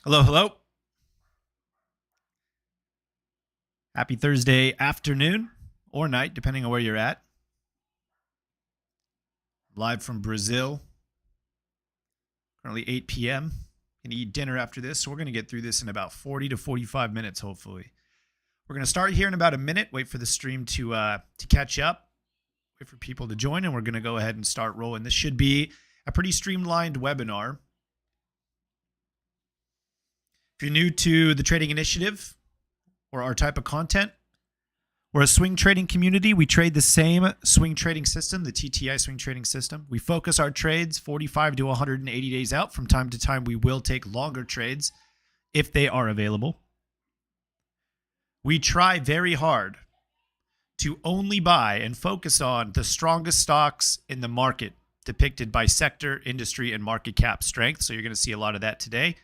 Hello, hello. Happy Thursday afternoon or night, depending on where you're at. Live from Brazil. Currently 8 p.m. Gonna eat dinner after this, so we're gonna get through this in about 40 to 45 minutes, hopefully. We're gonna start here in about a minute. Wait for the stream to catch up. Wait for people to join, and we're gonna go ahead and start rolling. This should be a pretty streamlined webinar. If you're new to the Trading Initiative or our type of content, we're a swing trading community. We trade the same swing trading system, the TTI swing trading system. We focus our trades 45 to 180 days out. From time to time, we will take longer trades if they are available. We try very hard to only buy and focus on the strongest stocks in the market, depicted by sector, industry, and market cap strength. So you're going to see a lot of that today.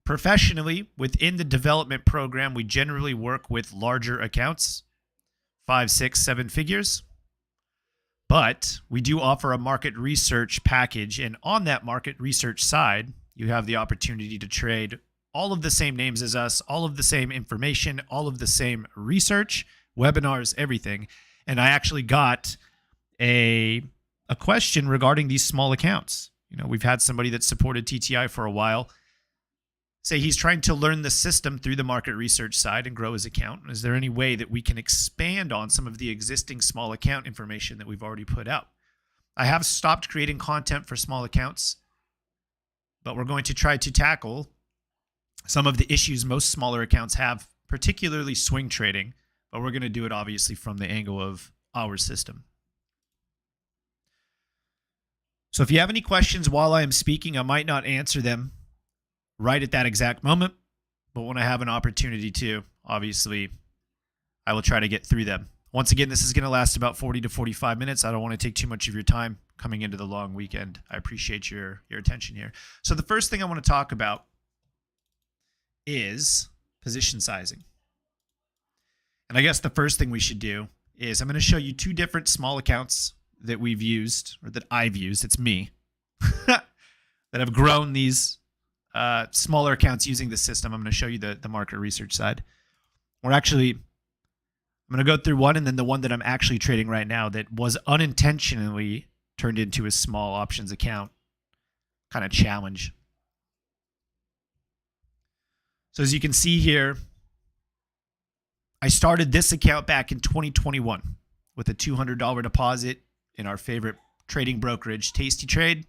Professionally, within the development program, we generally work with larger accounts, 5, 6, 7 figures. But we do offer a market research package. And on that market research side, you have the opportunity to trade all of the same names as us, all of the same information, all of the same research, webinars, everything. And I actually got a question regarding these small accounts. You know, we've had somebody that supported TTI for a while say he's trying to learn the system through the market research side and grow his account. Is there any way that we can expand on some of the existing small account information that we've already put out? I have stopped creating content for small accounts, but we're going to try to tackle some of the issues most smaller accounts have, particularly swing trading, but we're going to do it obviously from the angle of our system. So if you have any questions while I am speaking, I might not answer them right at that exact moment, but when I have an opportunity to, obviously, I will try to get through them. Once again, this is going to last about 40 to 45 minutes. I don't want to take too much of your time coming into the long weekend. I appreciate your attention here. So the first thing I want to talk about is position sizing. And I guess the first thing we should do is I'm going to show you two different small accounts that we've used, or that I've used. It's me that have grown these smaller accounts using the system. I'm going to show you the market research side. I'm going to go through one, and then the one that I'm actually trading right now that was unintentionally turned into a small options account kind of challenge. So as you can see here, I started this account back in 2021 with a $200 deposit in our favorite trading brokerage, tastytrade.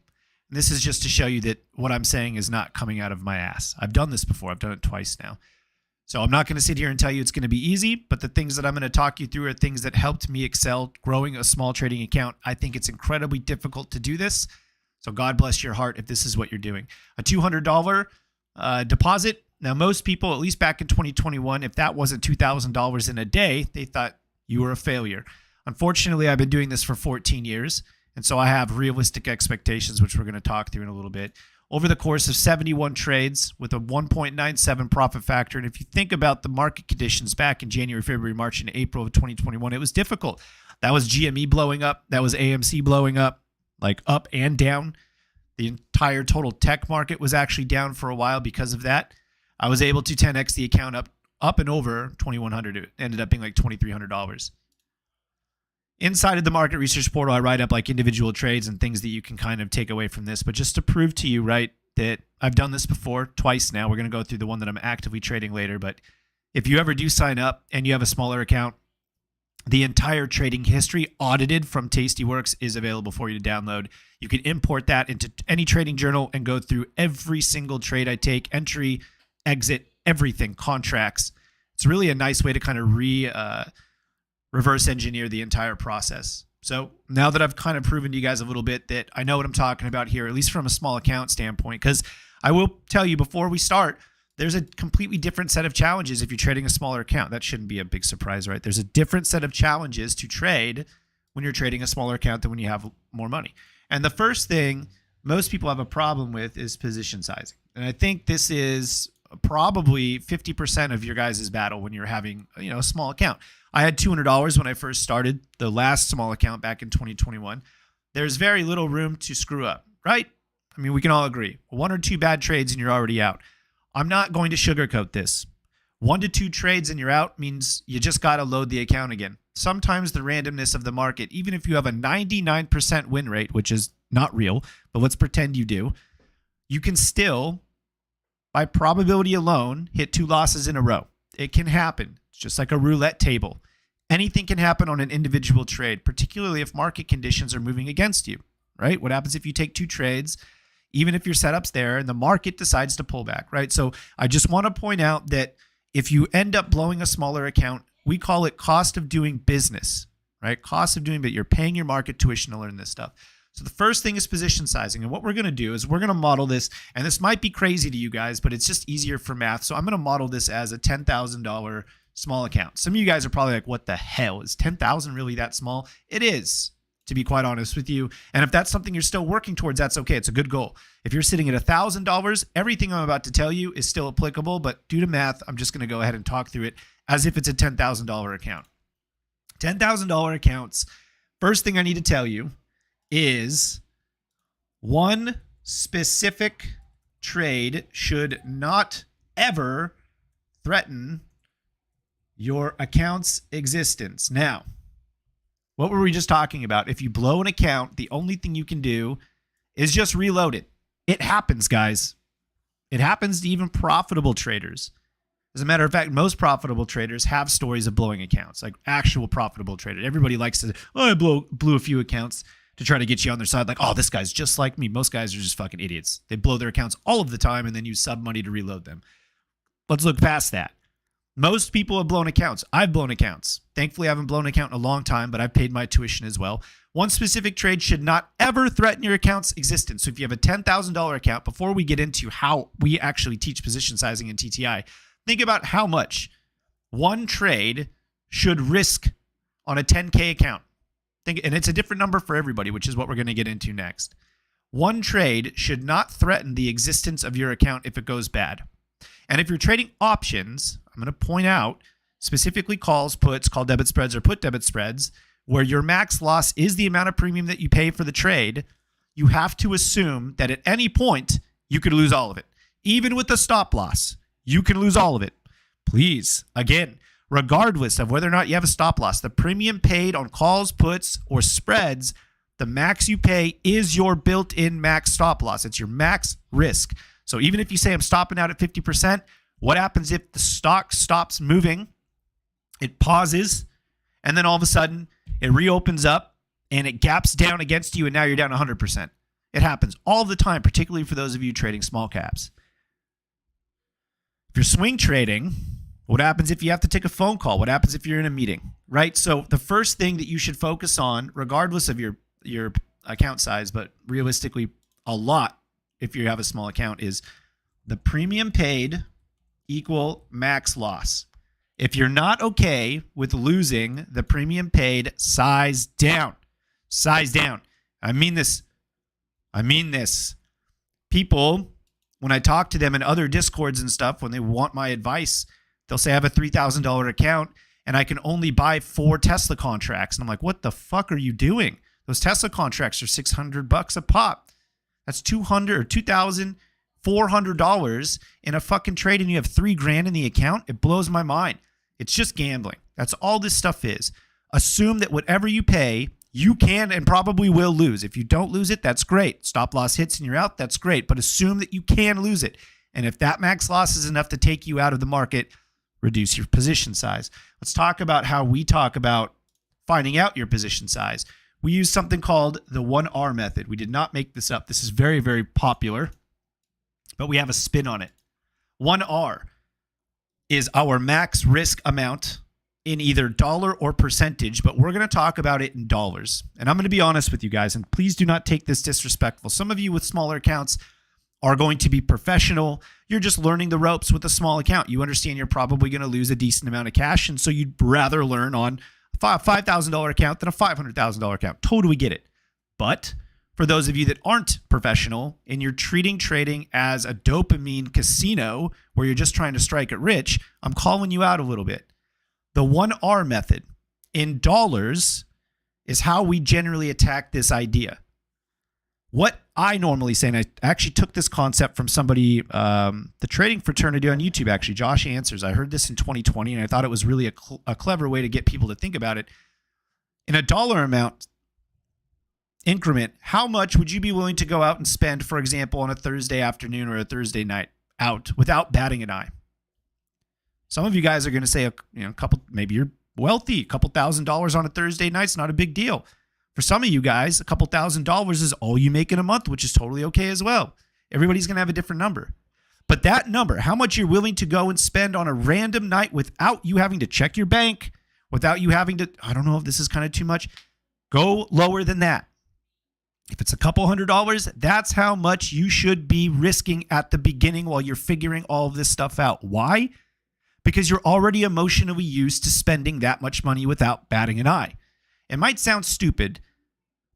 And this is just to show you that what I'm saying is not coming out of my ass. I've done this before. I've done it twice now. So I'm not going to sit here and tell you it's going to be easy, but the things that I'm going to talk you through are things that helped me excel growing a small trading account. I think it's incredibly difficult to do this. So God bless your heart if this is what you're doing. A $200 deposit. Now, most people, at least back in 2021, if that wasn't $2,000 in a day, they thought you were a failure. Unfortunately, I've been doing this for 14 years. And so I have realistic expectations, which we're going to talk through in a little bit. Over the course of 71 trades with a 1.97 profit factor. And if you think about the market conditions back in January, February, March, and April of 2021, it was difficult. That was GME blowing up. That was AMC blowing up, like up and down. The entire total tech market was actually down for a while because of that. I was able to 10x the account up and over 2,100. It ended up being like $2,300. Inside of the market research portal, I write up like individual trades and things that you can kind of take away from this. But just to prove to you, right, that I've done this before twice now. We're going to go through the one that I'm actively trading later. But if you ever do sign up and you have a smaller account, the entire trading history audited from Tastyworks is available for you to download. You can import that into any trading journal and go through every single trade I take, entry, exit, everything, contracts. It's really a nice way to kind of reverse engineer the entire process. So now that I've kind of proven to you guys a little bit that I know what I'm talking about here, at least from a small account standpoint, because I will tell you before we start, there's a completely different set of challenges if you're trading a smaller account. That shouldn't be a big surprise, right? There's a different set of challenges to trade when you're trading a smaller account than when you have more money. And the first thing most people have a problem with is position sizing. And I think this is probably 50% of your guys' battle when you're having, a small account. I had $200 when I first started the last small account back in 2021. There's very little room to screw up, right? I mean, we can all agree. 1 or 2 bad trades and you're already out. I'm not going to sugarcoat this. 1 to 2 trades and you're out means you just got to load the account again. Sometimes the randomness of the market, even if you have a 99% win rate, which is not real, but let's pretend you do, you can still, by probability alone, hit 2 losses in a row. It can happen. It's just like a roulette table. Anything can happen on an individual trade, particularly if market conditions are moving against you, right? What happens if you take 2 trades, even if your setup's there and the market decides to pull back, right? So I just want to point out that if you end up blowing a smaller account, we call it cost of doing business, right? Cost of doing, but you're paying your market tuition to learn this stuff. So the first thing is position sizing. And what we're going to do is we're going to model this, and this might be crazy to you guys, but it's just easier for math. So I'm going to model this as a $10,000 small account. Some of you guys are probably like, what the hell? Is 10,000 really that small? It is, to be quite honest with you. And if that's something you're still working towards, that's okay. It's a good goal. If you're sitting at $1,000, everything I'm about to tell you is still applicable, but due to math, I'm just going to go ahead and talk through it as if it's a $10,000 account. $10,000 accounts, first thing I need to tell you is one specific trade should not ever threaten your account's existence. Now, what were we just talking about? If you blow an account, the only thing you can do is just reload it. It happens, guys. It happens to even profitable traders. As a matter of fact, most profitable traders have stories of blowing accounts, like actual profitable traders. Everybody likes to, I blew a few accounts to try to get you on their side. Like, oh, this guy's just like me. Most guys are just fucking idiots. They blow their accounts all of the time and then use sub money to reload them. Let's look past that. Most people have blown accounts. I've blown accounts. Thankfully, I haven't blown an account in a long time, but I've paid my tuition as well. One specific trade should not ever threaten your account's existence. So if you have a $10,000 account, before we get into how we actually teach position sizing in TTI, think about how much one trade should risk on a 10K account. And it's a different number for everybody, which is what we're going to get into next. One trade should not threaten the existence of your account if it goes bad. And if you're trading options, I'm going to point out specifically calls, puts, call debit spreads, or put debit spreads, where your max loss is the amount of premium that you pay for the trade, you have to assume that at any point you could lose all of it. Even with the stop loss, you can lose all of it. Please, again, regardless of whether or not you have a stop loss, the premium paid on calls, puts, or spreads, the max you pay is your built-in max stop loss. It's your max risk. So even if you say I'm stopping out at 50%, what happens if the stock stops moving, it pauses, and then all of a sudden it reopens up and it gaps down against you and now you're down 100%. It happens all the time, particularly for those of you trading small caps. If you're swing trading, what happens if you have to take a phone call? What happens if you're in a meeting, right? So the first thing that you should focus on, regardless of your account size, but realistically a lot if you have a small account, is the premium paid equal max loss. If you're not okay with losing the premium paid, size down. Size down. I mean this. People, when I talk to them in other Discords and stuff, when they want my advice, they'll say I have a $3,000 account and I can only buy 4 Tesla contracts. And I'm like, what the fuck are you doing? Those Tesla contracts are $600 a pop. That's $200 or $2,400 in a fucking trade, and you have $3,000 in the account. It blows my mind. It's just gambling. That's all this stuff is. Assume that whatever you pay, you can and probably will lose. If you don't lose it, that's great. Stop loss hits and you're out, that's great. But assume that you can lose it. And if that max loss is enough to take you out of the market, reduce your position size. Let's talk about how we talk about finding out your position size. We use something called the 1R method. We did not make this up. This is very, very popular, but we have a spin on it. 1R is our max risk amount in either dollar or percentage, but we're going to talk about it in dollars. And I'm going to be honest with you guys, and please do not take this disrespectful. Some of you with smaller accounts are going to be professional. You're just learning the ropes with a small account. You understand you're probably going to lose a decent amount of cash, and so you'd rather learn on a $5,000 account than a $500,000 account. Totally get it. But for those of you that aren't professional and you're treating trading as a dopamine casino where you're just trying to strike it rich, I'm calling you out a little bit. The 1R method in dollars is how we generally attack this idea. What I normally say, and I actually took this concept from somebody, the trading fraternity on YouTube, actually, Josh Answers. I heard this in 2020, and I thought it was really a clever way to get people to think about it. In a dollar amount increment, how much would you be willing to go out and spend, for example, on a Thursday afternoon or a Thursday night out without batting an eye? Some of you guys are going to say, a couple, maybe you're wealthy, a couple $1,000s on a Thursday night's not a big deal. For some of you guys, a couple $1,000s is all you make in a month, which is totally okay as well. Everybody's going to have a different number. But that number, how much you're willing to go and spend on a random night without you having to check your bank, without you having to, I don't know if this is kind of too much, go lower than that. If it's a couple $100s, that's how much you should be risking at the beginning while you're figuring all of this stuff out. Why? Because you're already emotionally used to spending that much money without batting an eye. It might sound stupid,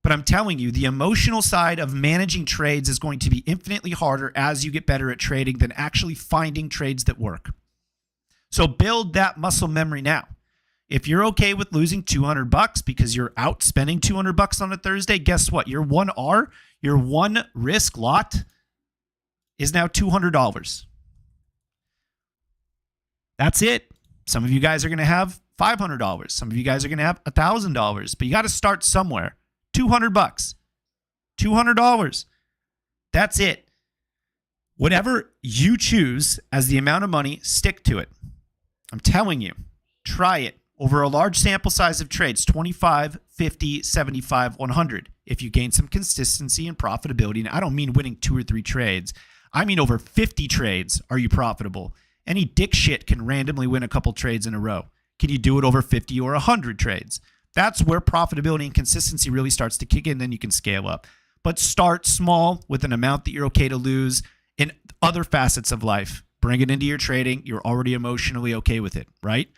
but I'm telling you, the emotional side of managing trades is going to be infinitely harder as you get better at trading than actually finding trades that work. So build that muscle memory now. If you're okay with losing $200 because you're out spending $200 on a Thursday, guess what? Your 1R, your one risk lot is now $200. That's it. Some of you guys are going to have $500. Some of you guys are going to have $1,000, but you got to start somewhere. $200. $200. That's it. Whatever you choose as the amount of money, stick to it. I'm telling you, try it over a large sample size of trades, 25, 50, 75, 100. If you gain some consistency and profitability, and I don't mean winning 2 or 3 trades, I mean over 50 trades are you profitable. Any dick shit can randomly win a couple trades in a row. Can you do it over 50 or 100 trades? That's where profitability and consistency really starts to kick in, then you can scale up. But start small with an amount that you're okay to lose in other facets of life. Bring it into your trading. You're already emotionally okay with it, right?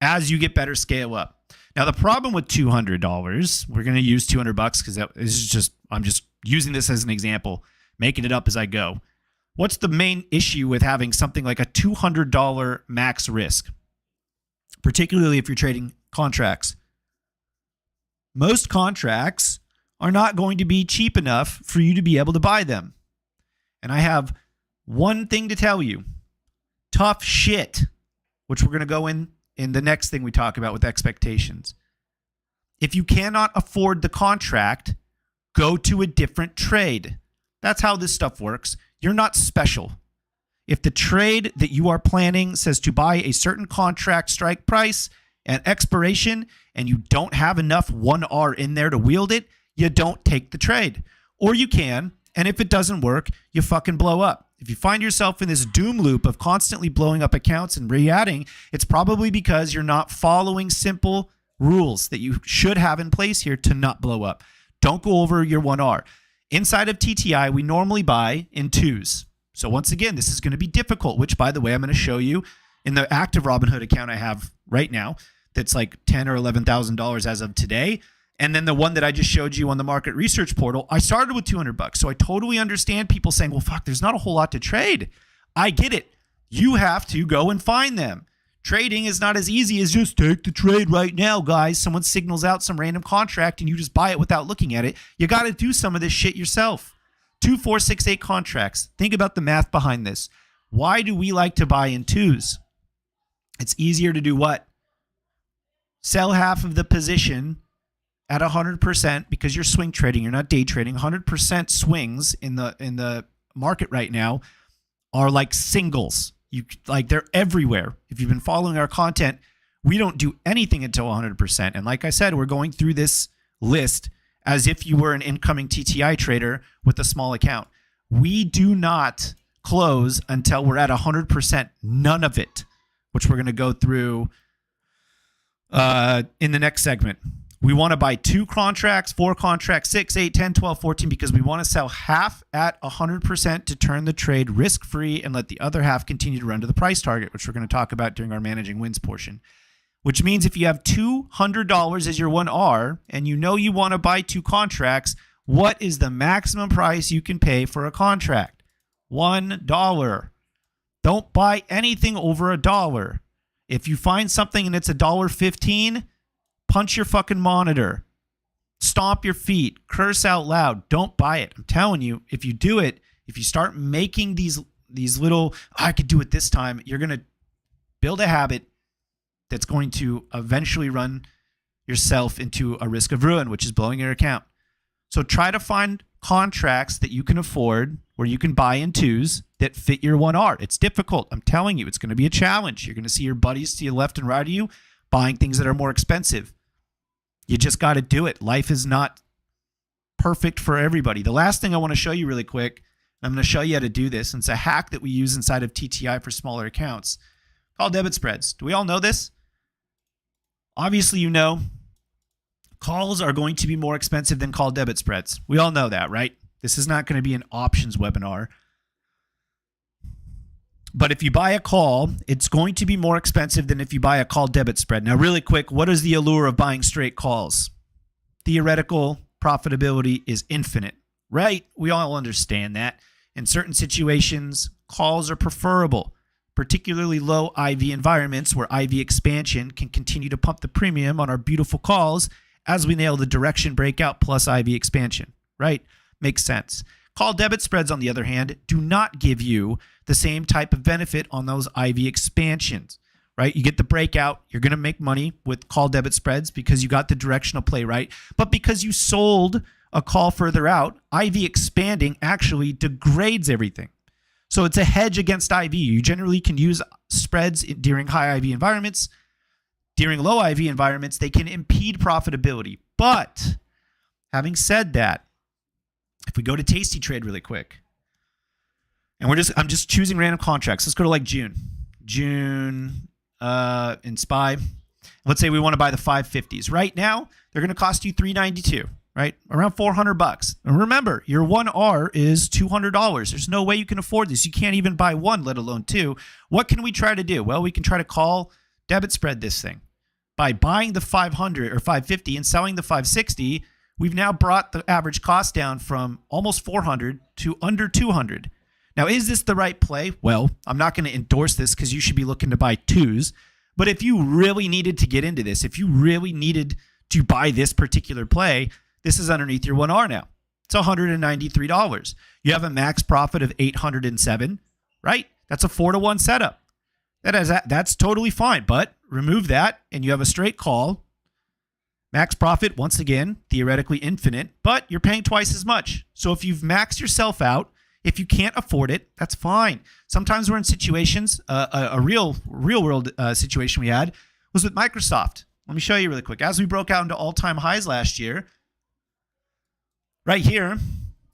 As you get better, scale up. Now, the problem with $200, we're going to use $200 because this is just, I'm just using this as an example, making it up as I go. What's the main issue with having something like a $200 max risk, particularly if you're trading contracts? Most contracts are not going to be cheap enough for you to be able to buy them. And I have one thing to tell you. Tough shit, which we're going to go in the next thing we talk about with expectations. If you cannot afford the contract, go to a different trade. That's how this stuff works. You're not special. If the trade that you are planning says to buy a certain contract strike price and expiration, and you don't have enough 1R in there to wield it, you don't take the trade. Or you can, and if it doesn't work, you fucking blow up. If you find yourself in this doom loop of constantly blowing up accounts and re-adding, it's probably because you're not following simple rules that you should have in place here to not blow up. Don't go over your 1R. Inside of TTI, we normally buy in 2s. So once again, this is going to be difficult, which, by the way, I'm going to show you in the active Robinhood account I have right now that's like $10,000 or $11,000 as of today. And then the one that I just showed you on the market research portal, I started with $200. So I totally understand people saying, well, fuck, there's not a whole lot to trade. I get it. You have to go and find them. Trading is not as easy as just take the trade right now, guys. Someone signals out some random contract and you just buy it without looking at it. You got to do some of this shit yourself. 2, 4, 6, 8 contracts. Think about the math behind this. Why do we like to buy in 2s? It's easier to do what? Sell half of the position at 100% because you're swing trading. You're not day trading. 100% swings in the market right now are like singles. They're everywhere. If you've been following our content, we don't do anything until 100%. And like I said, we're going through this list as if you were an incoming TTI trader with a small account. We do not close until we're at 100%. None of it, which we're going to go through in the next segment. We want to buy 2 contracts, 4 contracts, 6, 8, 10, 12, 14, because we want to sell half at 100% to turn the trade risk-free and let the other half continue to run to the price target, which we're going to talk about during our managing wins portion. Which means if you have $200 as your 1R and you know you want to buy 2 contracts, what is the maximum price you can pay for a contract? $1. Don't buy anything over $1. If you find something and it's $1.15, punch your fucking monitor. Stomp your feet, curse out loud, don't buy it. I'm telling you, if you do it, if you start making these little, I could do it this time, you're going to build a habit that's going to eventually run yourself into a risk of ruin, which is blowing your account. So try to find contracts that you can afford where you can buy in twos that fit your 1R. It's difficult. I'm telling you, it's going to be a challenge. You're going to see your buddies to your left and right of you buying things that are more expensive. You just got to do it. Life is not perfect for everybody. The last thing I want to show you really quick, I'm going to show you how to do this, and it's a hack that we use inside of TTI for smaller accounts, called debit spreads. Do we all know this? Obviously, you know, calls are going to be more expensive than call debit spreads. We all know that, right? This is not going to be an options webinar. But if you buy a call, it's going to be more expensive than if you buy a call debit spread. Now, really quick, what is the allure of buying straight calls? Theoretical profitability is infinite, right? We all understand that. In certain situations, calls are preferable, particularly low IV environments where IV expansion can continue to pump the premium on our beautiful calls as we nail the direction breakout plus IV expansion, right? Makes sense. Call debit spreads, on the other hand, do not give you the same type of benefit on those IV expansions, right? You get the breakout, you're going to make money with call debit spreads because you got the directional play right, but because you sold a call further out, IV expanding actually degrades everything. So it's a hedge against IV. You generally can use spreads during high IV environments. During low IV environments, they can impede profitability. But having said that, if we go to Tasty Trade really quick, and I'm just choosing random contracts. Let's go to like June in SPY. Let's say we want to buy the 550s. Right now, they're going to cost you $392, right? Around $400. And remember, your 1R is $200. There's no way you can afford this. You can't even buy one, let alone two. What can we try to do? Well, we can try to call debit spread this thing. By buying the 500 or 550 and selling the 560, we've now brought the average cost down from almost 400 to under 200. Now, is this the right play? Well, I'm not going to endorse this because you should be looking to buy twos. But if you really needed to get into this, if you really needed to buy this particular play, this is underneath your 1R now. It's $193. You have a max profit of $807, right? That's a 4-to-1 setup. That's totally fine. But remove that and you have a straight call. Max profit, once again, theoretically infinite, but you're paying twice as much. So if you've maxed yourself out, if you can't afford it, that's fine. Sometimes we're in situations, a real world situation we had was with Microsoft. Let me show you really quick. As we broke out into all-time highs last year, right here,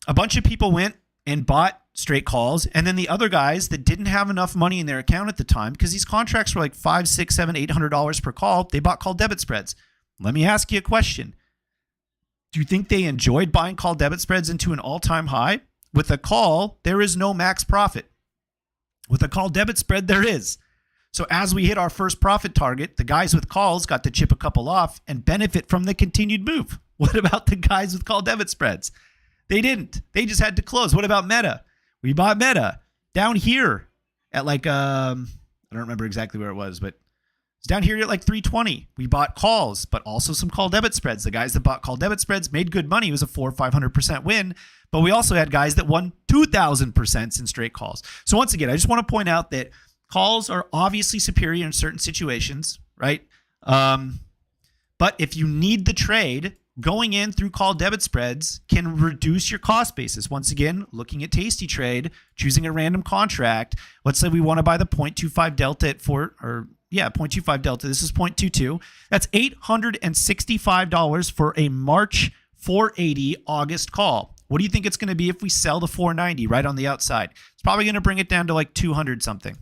a bunch of people went and bought straight calls, and then the other guys that didn't have enough money in their account at the time, because these contracts were like $500, $600, $700, $800 per call, they bought call debit spreads. Let me ask you a question. Do you think they enjoyed buying call debit spreads into an all-time high? With a call, there is no max profit. With a call debit spread, there is. So as we hit our first profit target, the guys with calls got to chip a couple off and benefit from the continued move. What about the guys with call debit spreads? They didn't. They just had to close. What about Meta? We bought Meta down here at like, I don't remember exactly where it was, but it's down here at like 320. We bought calls, but also some call debit spreads. The guys that bought call debit spreads made good money. It was a 400% or 500% win. But we also had guys that won 2,000% in straight calls. So once again, I just want to point out that calls are obviously superior in certain situations, right? But if you need the trade, going in through call debit spreads can reduce your cost basis. Once again, looking at Tasty Trade, choosing a random contract. Let's say we want to buy the 0.25 delta at 0.25 delta. This is 0.22. That's $865 for a March 480 August call. What do you think it's going to be if we sell the 490 right on the outside? It's probably going to bring it down to like 200 something.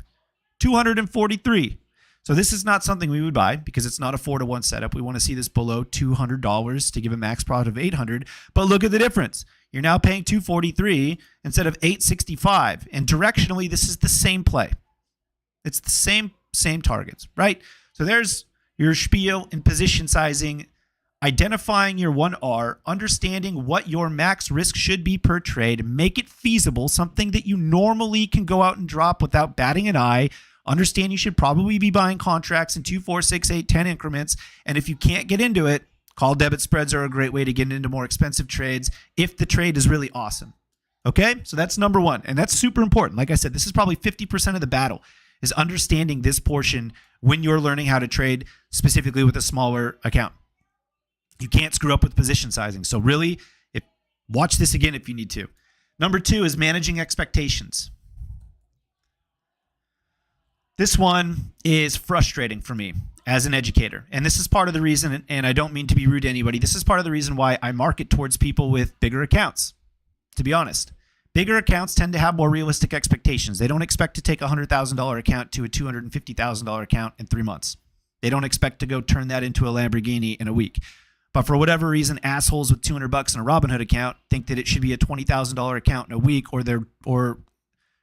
243. So this is not something we would buy because it's not a 4-to-1 setup. We want to see this below $200 to give a max profit of $800. But look at the difference. You're now paying $243 instead of $865. And directionally, this is the same play. It's the same targets, right? So there's your spiel in position sizing, identifying your 1R, understanding what your max risk should be per trade, make it feasible, something that you normally can go out and drop without batting an eye. Understand you should probably be buying contracts in 2, 4, 6, 8, 10 increments. And if you can't get into it, Call debit spreads are a great way to get into more expensive trades if the trade is really awesome. Okay, so that's number one, and that's super important. Like I said, this is probably 50% of the battle, is understanding this portion when you're learning how to trade specifically with a smaller account. You can't screw up with position sizing. So really, watch this again if you need to. Number two is managing expectations. This one is frustrating for me as an educator. And this is part of the reason, and I don't mean to be rude to anybody, this is part of the reason why I market towards people with bigger accounts, to be honest. Bigger accounts tend to have more realistic expectations. They don't expect to take a $100,000 account to a $250,000 account in 3 months. They don't expect to go turn that into a Lamborghini in a week. But for whatever reason, assholes with $200 in a Robinhood account think that it should be a $20,000 account in a week, or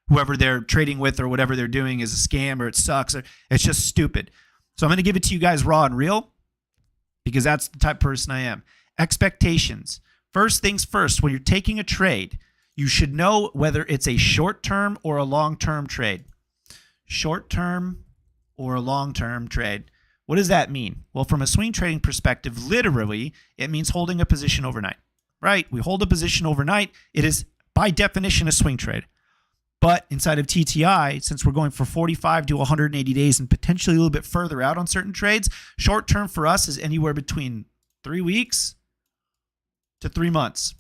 whoever they're trading with or whatever they're doing is a scam or it sucks. Or it's just stupid. So I'm going to give it to you guys raw and real because that's the type of person I am. Expectations. First things first, when you're taking a trade, you should know whether it's a short-term or a long-term trade. Short-term or a long-term trade. What does that mean? Well, from a swing trading perspective, literally, it means holding a position overnight, right? We hold a position overnight. It is, by definition, a swing trade. But inside of TTI, since we're going for 45 to 180 days and potentially a little bit further out on certain trades, short term for us is anywhere between 3 weeks to 3 months.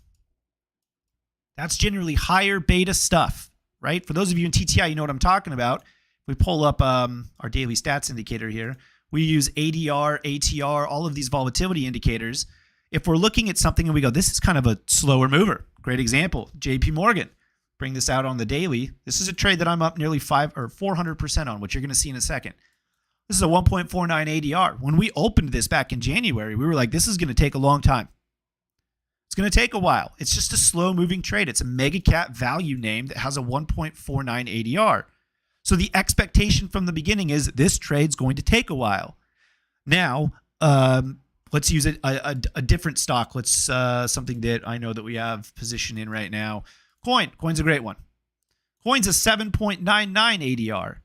That's generally higher beta stuff, right? For those of you in TTI, you know what I'm talking about. We pull up our daily stats indicator here. We use ADR, ATR, all of these volatility indicators. If we're looking at something and we go, this is kind of a slower mover. Great example, JP Morgan. Bring this out on the daily. This is a trade that I'm up nearly 400% on, which you're going to see in a second. This is a 1.49 ADR. When we opened this back in January, we were like, this is going to take a long time. It's going to take a while. It's just a slow moving trade. It's a mega cap value name that has a 1.49 ADR. So the expectation from the beginning is this trade's going to take a while. Now, let's use a different stock. Let's something that I know that we have position in right now. Coin's a great one. Coin's a 7.99 ADR.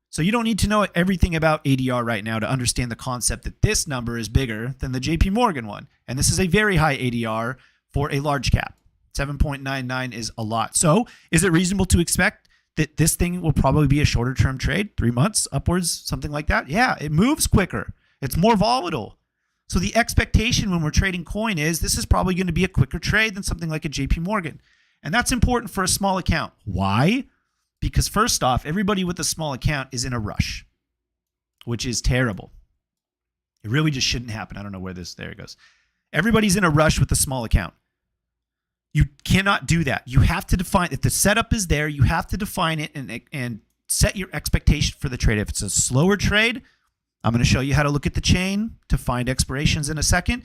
So you don't need to know everything about ADR right now to understand the concept that this number is bigger than the JP Morgan one. And this is a very high ADR for a large cap. 7.99 is a lot. So is it reasonable to expect that this thing will probably be a shorter term trade, 3 months upwards, something like that? Yeah, it moves quicker. It's more volatile. So the expectation when we're trading coin is this is probably going to be a quicker trade than something like a JP Morgan. And that's important for a small account. Why? Because first off, everybody with a small account is in a rush, which is terrible. It really just shouldn't happen. I don't know where there it goes. Everybody's in a rush with a small account. You cannot do that. You have to define, if the setup is there, you have to define it and set your expectation for the trade. If it's a slower trade, I'm going to show you how to look at the chain to find expirations in a second.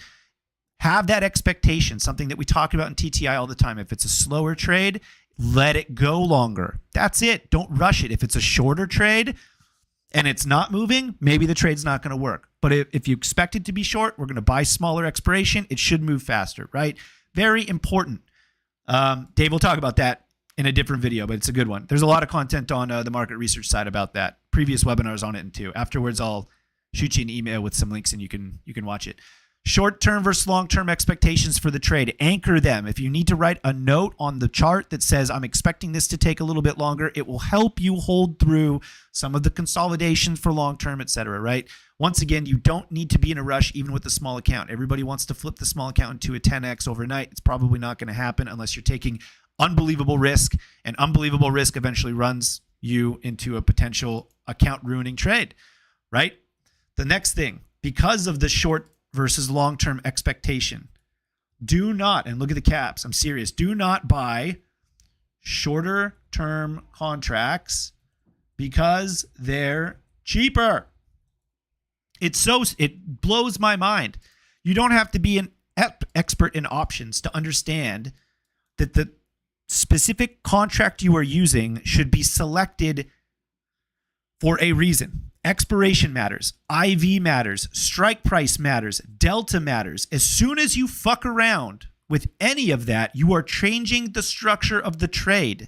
Have that expectation, something that we talk about in TTI all the time. If it's a slower trade, let it go longer. That's it. Don't rush it. If it's a shorter trade and it's not moving, maybe the trade's not going to work. But if you expect it to be short, we're going to buy smaller expiration. It should move faster, right? Very important. Dave will talk about that in a different video, but it's a good one. There's a lot of content on the market research side about that. Previous webinars on it too. Afterwards, I'll shoot you an email with some links and you can watch it. Short-term versus long-term expectations for the trade. Anchor them. If you need to write a note on the chart that says, I'm expecting this to take a little bit longer, it will help you hold through some of the consolidations for long-term, et cetera, right? Once again, you don't need to be in a rush even with a small account. Everybody wants to flip the small account into a 10x overnight. It's probably not going to happen unless you're taking unbelievable risk, and unbelievable risk eventually runs you into a potential account-ruining trade, right? The next thing, because of the short versus long-term expectation. Do not, and look at the caps, I'm serious, do not buy shorter term contracts because they're cheaper. It blows my mind. You don't have to be an expert in options to understand that the specific contract you are using should be selected for a reason. Expiration matters, IV matters, strike price matters, delta matters. As soon as you fuck around with any of that, you are changing the structure of the trade.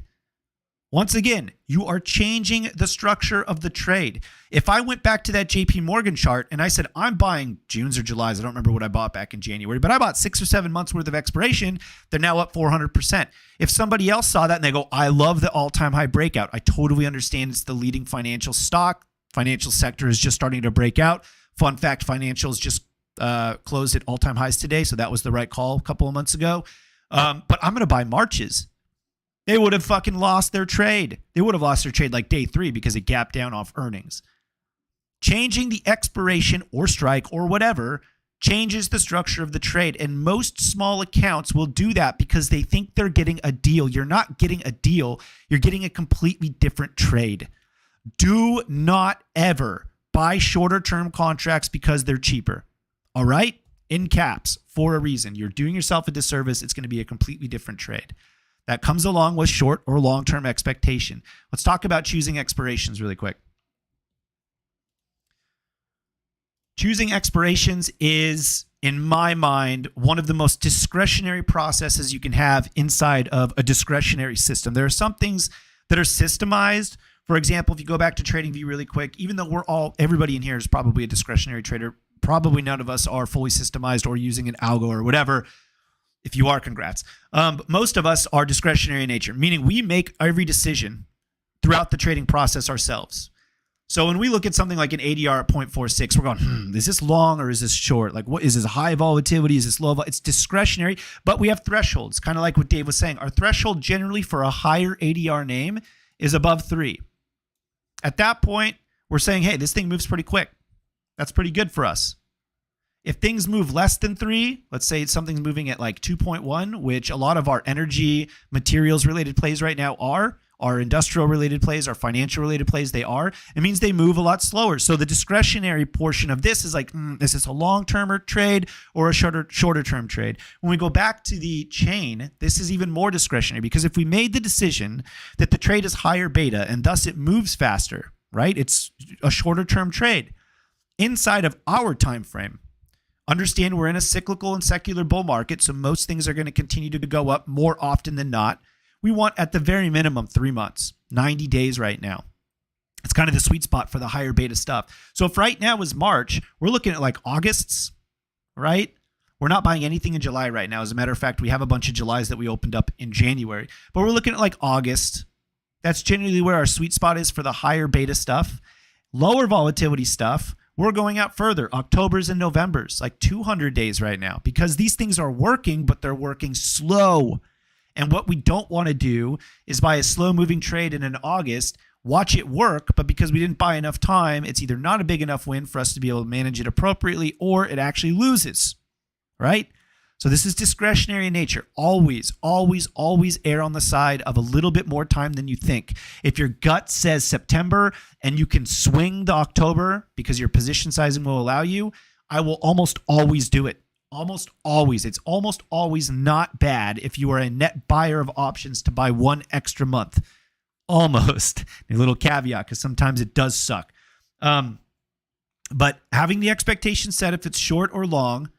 Once again, you are changing the structure of the trade. If I went back to that JP Morgan chart and I said, I'm buying June's or July's, I don't remember what I bought back in January, but I bought 6 or 7 months worth of expiration, they're now up 400%. If somebody else saw that and they go, I love the all-time high breakout, I totally understand it's the leading financial stock. Financial sector is just starting to break out. Fun fact, financials just closed at all-time highs today, so that was the right call a couple of months ago. But I'm going to buy March's. They would have fucking lost their trade. They would have lost their trade like day 3 because it gapped down off earnings. Changing the expiration or strike or whatever changes the structure of the trade. And most small accounts will do that because they think they're getting a deal. You're not getting a deal. You're getting a completely different trade. Do not ever buy shorter term contracts because they're cheaper. All right? In caps, for a reason. You're doing yourself a disservice. It's going to be a completely different trade. That comes along with short or long-term expectation. Let's talk about choosing expirations really quick. Choosing expirations is, in my mind, one of the most discretionary processes you can have inside of a discretionary system. There are some things that are systemized. For example, if you go back to TradingView really quick, even though everybody in here is probably a discretionary trader, probably none of us are fully systemized or using an algo or whatever. If you are, congrats. Most of us are discretionary in nature, meaning we make every decision throughout the trading process ourselves. So when we look at something like an ADR at 0.46, we're going, is this long or is this short? Like, what is this, high volatility? Is this low? It's discretionary, but we have thresholds, kind of like what Dave was saying. Our threshold generally for a higher ADR name is above 3. At that point, we're saying, hey, this thing moves pretty quick. That's pretty good for us. If things move less than 3, let's say something's moving at like 2.1, which a lot of our energy materials related plays right now are, our industrial related plays, our financial related plays, they are. It means they move a lot slower. So the discretionary portion of this is like, is this a long-term trade or a shorter term trade? When we go back to the chain, this is even more discretionary because if we made the decision that the trade is higher beta and thus it moves faster, right? It's a shorter term trade inside of our time frame. Understand we're in a cyclical and secular bull market, so most things are going to continue to go up more often than not. We want at the very minimum 3 months, 90 days right now. It's kind of the sweet spot for the higher beta stuff. So if right now is March, we're looking at like August's, right? We're not buying anything in July right now. As a matter of fact, we have a bunch of Julys that we opened up in January, but we're looking at like August. That's generally where our sweet spot is for the higher beta stuff. Lower volatility stuff, we're going out further, Octobers and Novembers, like 200 days right now, because these things are working, but they're working slow. And what we don't want to do is buy a slow moving trade in an August, watch it work, but because we didn't buy enough time, it's either not a big enough win for us to be able to manage it appropriately, or it actually loses, right? So this is discretionary in nature. Always, always, always err on the side of a little bit more time than you think. If your gut says September and you can swing the October because your position sizing will allow you, I will almost always do it. Almost always. It's almost always not bad if you are a net buyer of options to buy 1 extra month. Almost. A little caveat because sometimes it does suck. But having the expectation set if it's short or long,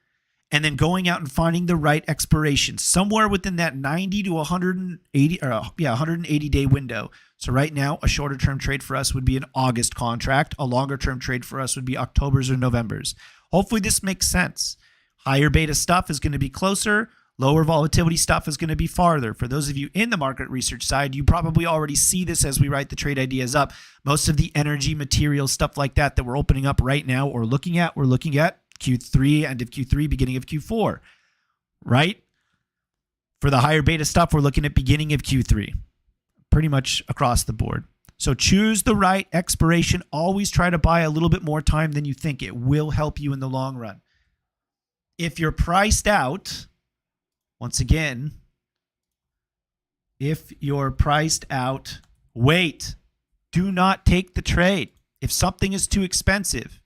and then going out and finding the right expiration somewhere within that 90 to 180 day window. So right now, a shorter term trade for us would be an August contract. A longer term trade for us would be Octobers or Novembers. Hopefully this makes sense. Higher beta stuff is going to be closer. Lower volatility stuff is going to be farther. For those of you in the market research side, you probably already see this as we write the trade ideas up. Most of the energy, materials, stuff like that we're opening up right now or we're looking at Q3, end of Q3, beginning of Q4, right? For the higher beta stuff, we're looking at beginning of Q3, pretty much across the board. So choose the right expiration. Always try to buy a little bit more time than you think. It will help you in the long run. If you're priced out, once again, if you're priced out, wait. Do not take the trade. If something is too expensive,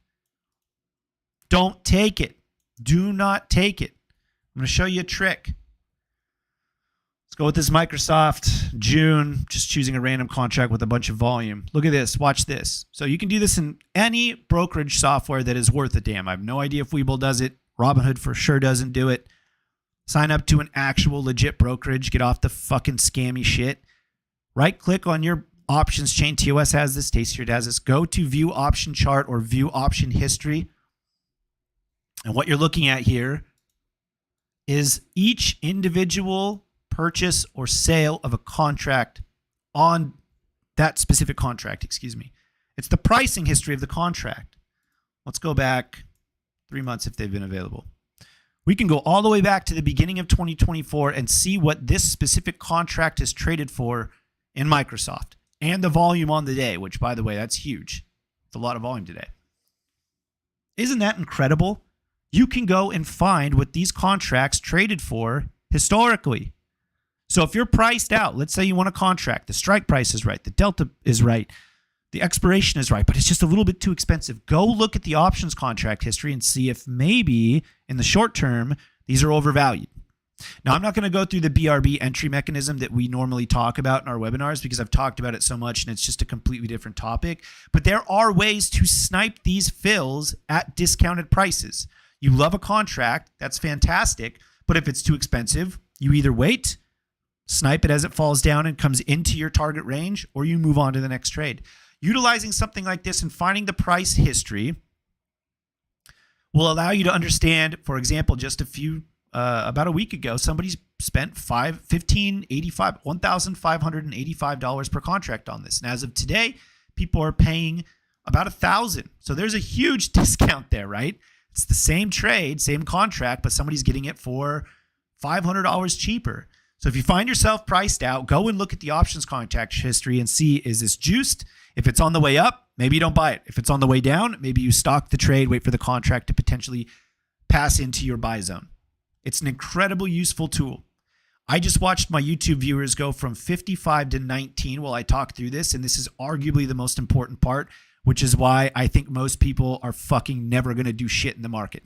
don't take it. Do not take it. I'm going to show you a trick. Let's go with this Microsoft June, just choosing a random contract with a bunch of volume. Look at this. Watch this. So you can do this in any brokerage software that is worth a damn. I have no idea if Webull does it. Robinhood for sure doesn't do it. Sign up to an actual legit brokerage. Get off the fucking scammy shit. Right click on your options chain. TOS has this, Tasty Trade has this. Go to view option chart or view option history. And what you're looking at here is each individual purchase or sale of a contract on that specific contract, It's the pricing history of the contract. Let's go back 3 months if they've been available. We can go all the way back to the beginning of 2024 and see what this specific contract is traded for in Microsoft and the volume on the day, which, by the way, that's huge. It's a lot of volume today. Isn't that incredible? You can go and find what these contracts traded for historically. So if you're priced out, let's say you want a contract, the strike price is right, the delta is right, the expiration is right, but it's just a little bit too expensive. Go look at the options contract history and see if maybe in the short term, these are overvalued. Now, I'm not going to go through the BRB entry mechanism that we normally talk about in our webinars because I've talked about it so much and it's just a completely different topic. But there are ways to snipe these fills at discounted prices. You love a contract, that's fantastic. But if it's too expensive, you either wait, snipe it as it falls down and comes into your target range, or you move on to the next trade. Utilizing something like this and finding the price history will allow you to understand, for example, just about a week ago, somebody spent $1,585 per contract on this. And as of today, people are paying about $1,000. So there's a huge discount there, right? It's the same trade, same contract, but somebody's getting it for $500 cheaper. So if you find yourself priced out, go and look at the options contract history and see, is this juiced? If it's on the way up, maybe you don't buy it. If it's on the way down, maybe you stock the trade, wait for the contract to potentially pass into your buy zone. It's an incredibly useful tool. I just watched my YouTube viewers go from 55 to 19 while I talk through this, and this is arguably the most important part, which is why I think most people are fucking never going to do shit in the market.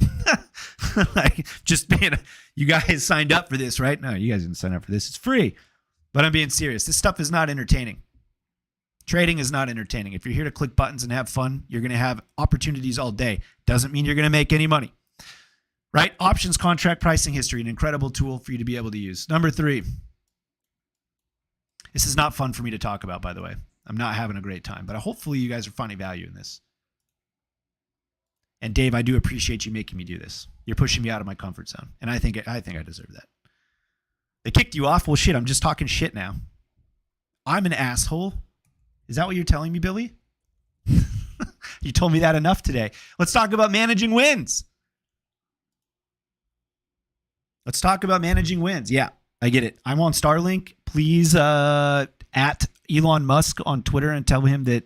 Like, just being, you guys signed up for this, right? No, you guys didn't sign up for this. It's free. But I'm being serious. This stuff is not entertaining. Trading is not entertaining. If you're here to click buttons and have fun, you're going to have opportunities all day. Doesn't mean you're going to make any money. Right? Options contract pricing history, an incredible tool for you to be able to use. Number 3. This is not fun for me to talk about, by the way. I'm not having a great time, but hopefully you guys are finding value in this. And Dave, I do appreciate you making me do this. You're pushing me out of my comfort zone, and I think I deserve that. They kicked you off? Well, shit, I'm just talking shit now. I'm an asshole. Is that what you're telling me, Billy? You told me that enough today. Let's talk about managing wins. Let's talk about managing wins. Yeah, I get it. I'm on Starlink. Please at Elon Musk on Twitter and tell him that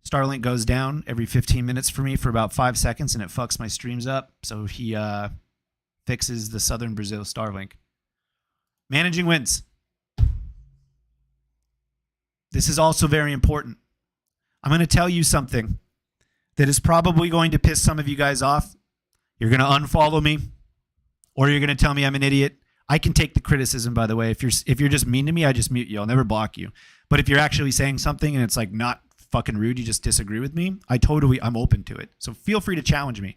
Starlink goes down every 15 minutes for me for about 5 seconds and it fucks my streams up. So he fixes the Southern Brazil Starlink. Managing wins. This is also very important. I'm going to tell you something that is probably going to piss some of you guys off. You're going to unfollow me, or you're going to tell me I'm an idiot. I can take the criticism, by the way. If you're just mean to me, I just mute you. I'll never block you. But if you're actually saying something and it's like not fucking rude, you just disagree with me, I'm open to it. So feel free to challenge me,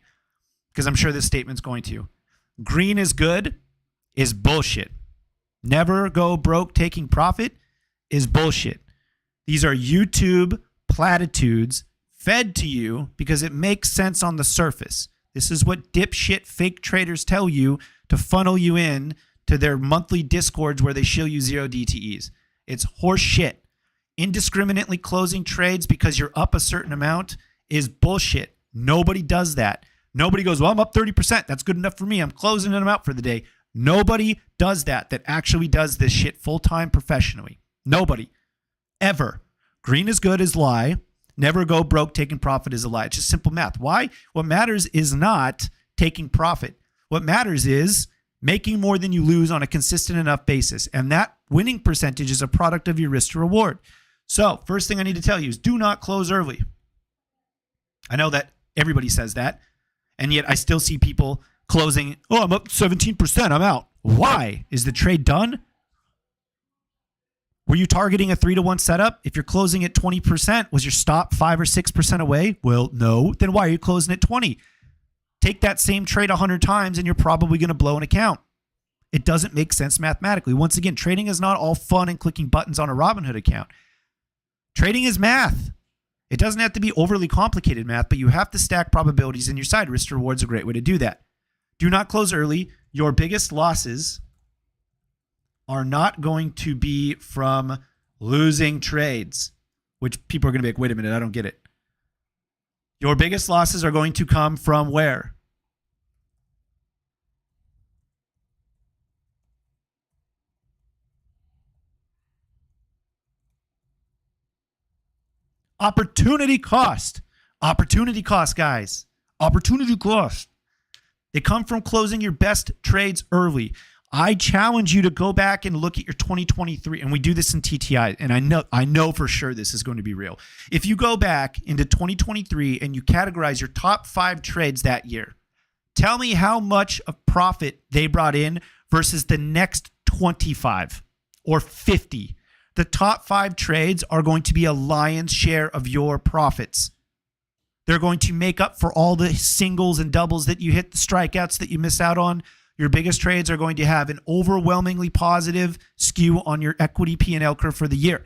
because I'm sure this statement's going to. Green is good is bullshit. Never go broke taking profit is bullshit. These are YouTube platitudes fed to you because it makes sense on the surface. This is what dipshit fake traders tell you to funnel you in to their monthly discords where they show you 0 DTEs. It's horse shit. Indiscriminately closing trades because you're up a certain amount is bullshit. Nobody does that. Nobody goes, well, I'm up 30%. That's good enough for me. I'm closing them out for the day. Nobody does that actually does this shit full-time professionally. Nobody. Ever. Green is good is lie. Never go broke taking profit is a lie. It's just simple math. Why? What matters is not taking profit. What matters is making more than you lose on a consistent enough basis. And that winning percentage is a product of your risk to reward. So first thing I need to tell you is do not close early. I know that everybody says that, and yet I still see people closing, oh, I'm up 17%, I'm out. Why? Is the trade done? Were you targeting a 3-to-1 setup? If you're closing at 20%, was your stop 5 or 6% away? Well, no. Then why are you closing at 20? Take that same trade 100 times and you're probably going to blow an account. It doesn't make sense mathematically. Once again, trading is not all fun and clicking buttons on a Robinhood account. Trading is math. It doesn't have to be overly complicated math, but you have to stack probabilities in your side. Risk to reward is a great way to do that. Do not close early. Your biggest losses are not going to be from losing trades, which people are going to be like, wait a minute, I don't get it. Your biggest losses are going to come from where? Opportunity cost. Opportunity cost, guys. Opportunity cost. They come from closing your best trades early. I challenge you to go back and look at your 2023, and we do this in TTI, and I know for sure this is going to be real. If you go back into 2023 and you categorize your top 5 trades that year, tell me how much of profit they brought in versus the next 25 or 50. The top 5 trades are going to be a lion's share of your profits. They're going to make up for all the singles and doubles that you hit, the strikeouts that you miss out on. Your biggest trades are going to have an overwhelmingly positive skew on your equity P&L curve for the year.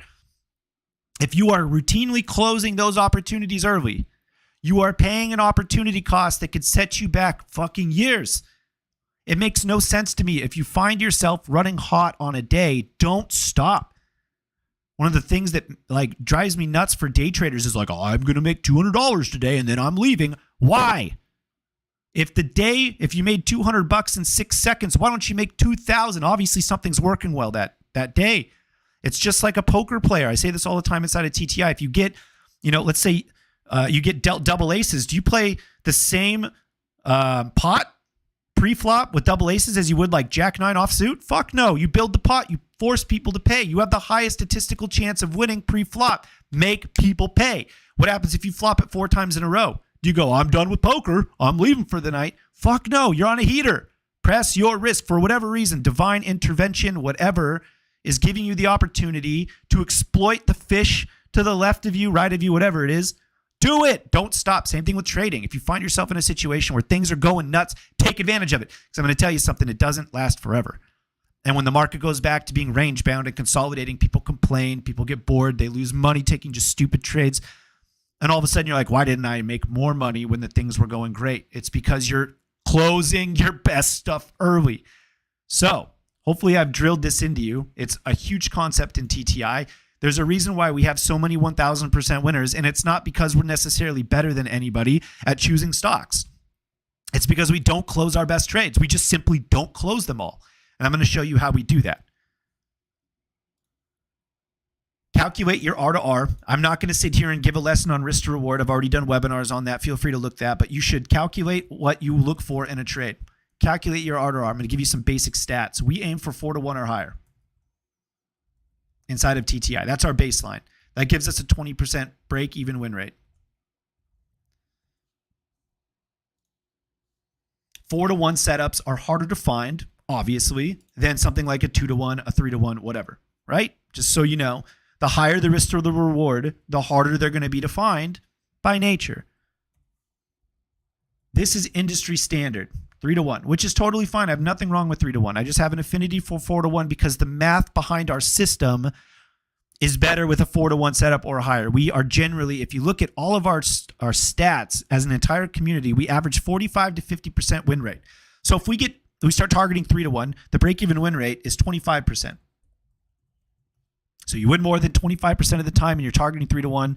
If you are routinely closing those opportunities early, you are paying an opportunity cost that could set you back fucking years. It makes no sense to me. If you find yourself running hot on a day, don't stop. One of the things that drives me nuts for day traders is like, oh, I'm going to make $200 today and then I'm leaving. Why? If you made $200 in 6 seconds, why don't you make 2,000? Obviously something's working well that day. It's just like a poker player. I say this all the time inside of TTI. If you get, let's say you get dealt double aces, do you play the same pot pre-flop with double aces as you would like Jack 9 offsuit? Fuck no. You build the pot. You force people to pay. You have the highest statistical chance of winning pre-flop. Make people pay. What happens if you flop it 4 times in a row? Do you go, I'm done with poker, I'm leaving for the night? Fuck no, you're on a heater. Press your risk for whatever reason, divine intervention, whatever, is giving you the opportunity to exploit the fish to the left of you, right of you, whatever it is. Do it. Don't stop. Same thing with trading. If you find yourself in a situation where things are going nuts, take advantage of it. Because I'm going to tell you something, it doesn't last forever. And when the market goes back to being range bound and consolidating, people complain, people get bored, they lose money taking just stupid trades. And all of a sudden you're like, why didn't I make more money when the things were going great? It's because you're closing your best stuff early. So hopefully I've drilled this into you. It's a huge concept in TTI. There's a reason why we have so many 1,000% winners, and it's not because we're necessarily better than anybody at choosing stocks. It's because we don't close our best trades. We just simply don't close them all. And I'm going to show you how we do that. Calculate your R to R. I'm not going to sit here and give a lesson on risk to reward. I've already done webinars on that. Feel free to look that, but you should calculate what you look for in a trade. Calculate your R to R. I'm going to give you some basic stats. We aim for 4-to-1 or higher inside of TTI. That's our baseline. That gives us a 20% break-even win rate. 4-to-1 setups are harder to find, obviously, than something like a 2-to-1, a 3-to-1, whatever, right? Just so you know. The higher the risk or the reward, the harder they're going to be to find by nature. This is industry standard, 3-to-1, which is totally fine. I have nothing wrong with 3-to-1. I just have an affinity for 4-to-1 because the math behind our system is better with a 4-to-1 setup or higher. We are generally, if you look at all of our stats as an entire community, we average 45 to 50% win rate. So if we start targeting 3-to-1, the break-even win rate is 25%. So you win more than 25% of the time and you're targeting 3-to-1,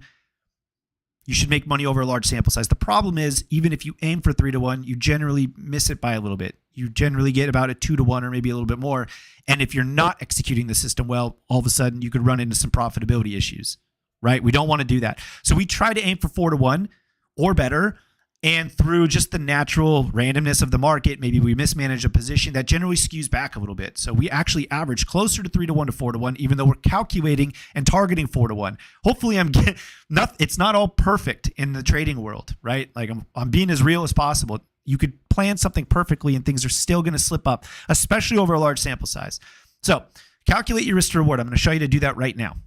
you should make money over a large sample size. The problem is, even if you aim for 3-to-1, you generally miss it by a little bit. You generally get about a 2-to-1 or maybe a little bit more. And if you're not executing the system well, all of a sudden you could run into some profitability issues, right? We don't want to do that. So we try to aim for 4-to-1 or better. And through just the natural randomness of the market, maybe we mismanage a position that generally skews back a little bit. So we actually average closer to 3-to-1 to 4-to-1, even though we're calculating and targeting 4-to-1. Hopefully it's not all perfect in the trading world, right? Like I'm being as real as possible. You could plan something perfectly and things are still going to slip up, especially over a large sample size. So calculate your risk to reward. I'm going to show you to do that right now.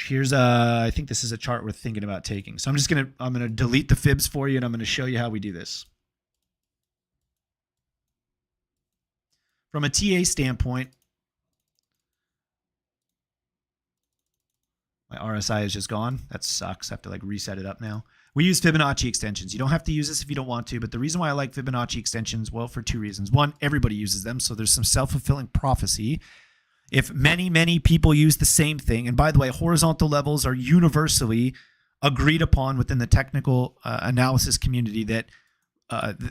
Here's I think this is a chart we're thinking about taking. So I'm going to delete the fibs for you and I'm going to show you how we do this. From a TA standpoint, my RSI is just gone. That sucks. I have to like reset it up now. We use Fibonacci extensions. You don't have to use this if you don't want to, but the reason why I like Fibonacci extensions, well, for two reasons. One, everybody uses them, so there's some self-fulfilling prophecy. If many, many people use the same thing, and by the way, horizontal levels are universally agreed upon within the technical analysis community that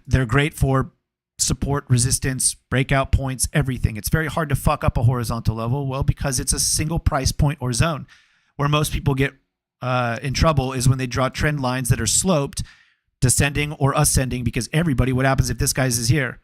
they're great for support, resistance, breakout points, everything. It's very hard to fuck up a horizontal level, well, because it's a single price point or zone. Where most people get in trouble is when they draw trend lines that are sloped, descending or ascending, because everybody, what happens if this guy's is here?